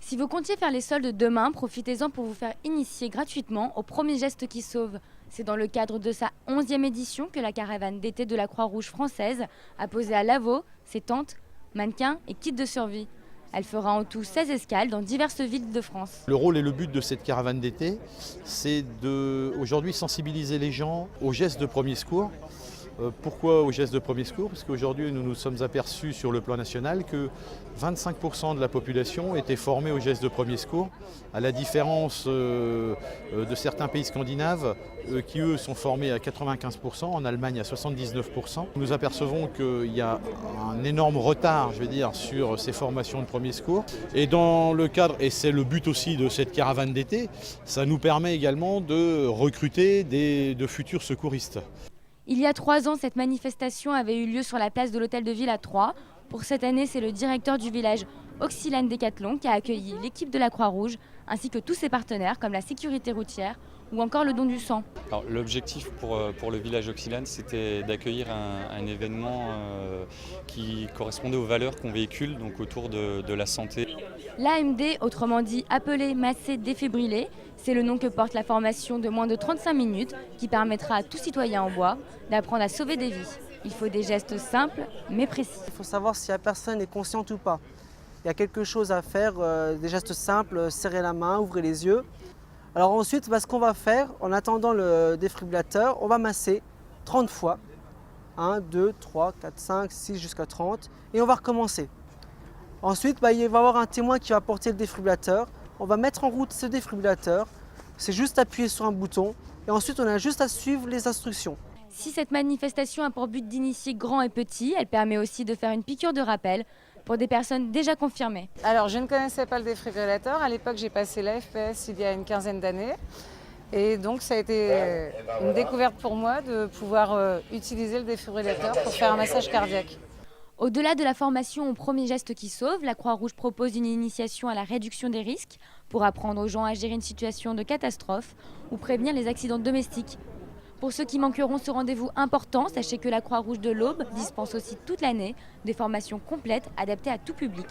Si vous comptiez faire les soldes demain, profitez-en pour vous faire initier gratuitement au premier geste qui sauve. C'est dans le cadre de sa 11e édition que la caravane d'été de la Croix-Rouge française a posé à Lavaux ses tentes, mannequins et kits de survie. Elle fera en tout 16 escales dans diverses villes de France. Le rôle et le but de cette caravane d'été, c'est aujourd'hui sensibiliser les gens aux gestes de premier secours. Pourquoi aux gestes de premier secours? Parce qu'aujourd'hui, nous nous sommes aperçus sur le plan national que 25% de la population était formée aux gestes de premier secours, à la différence de certains pays scandinaves qui, eux, sont formés à 95%, en Allemagne à 79%. Nous apercevons qu'il y a un énorme retard, je vais dire, sur ces formations de premier secours. Et dans le cadre, et c'est le but aussi de cette caravane d'été, ça nous permet également de recruter de futurs secouristes. Il y a 3 ans, cette manifestation avait eu lieu sur la place de l'Hôtel de Ville à Troyes. Pour cette année, c'est le directeur du village Auxilane Décathlon qui a accueilli l'équipe de la Croix-Rouge ainsi que tous ses partenaires comme la sécurité routière ou encore le don du sang. L'objectif pour le village Auxilane, c'était d'accueillir un événement qui correspondait aux valeurs qu'on véhicule, donc autour de la santé. L'AMD, autrement dit appelé massé défibrillé, c'est le nom que porte la formation de moins de 35 minutes qui permettra à tout citoyen en bois d'apprendre à sauver des vies. Il faut des gestes simples mais précis. Il faut savoir si la personne est consciente ou pas. Il y a quelque chose à faire, des gestes simples, serrer la main, ouvrir les yeux. Alors ensuite, ce qu'on va faire, en attendant le défibrillateur, on va masser 30 fois. 1, 2, 3, 4, 5, 6 jusqu'à 30 et on va recommencer. Ensuite, il va y avoir un témoin qui va porter le défibrillateur. On va mettre en route ce défibrillateur. C'est juste appuyer sur un bouton et ensuite on a juste à suivre les instructions. Si cette manifestation a pour but d'initier grands et petits, elle permet aussi de faire une piqûre de rappel pour des personnes déjà confirmées. Alors je ne connaissais pas le défibrillateur. À l'époque, j'ai passé la FPS il y a une quinzaine d'années. Et donc ça a été une découverte pour moi de pouvoir utiliser le défibrillateur pour faire un massage cardiaque. Au-delà de la formation au premier geste qui sauve, la Croix-Rouge propose une initiation à la réduction des risques pour apprendre aux gens à gérer une situation de catastrophe ou prévenir les accidents domestiques. Pour ceux qui manqueront ce rendez-vous important, sachez que la Croix-Rouge de l'Aube dispense aussi toute l'année des formations complètes adaptées à tout public.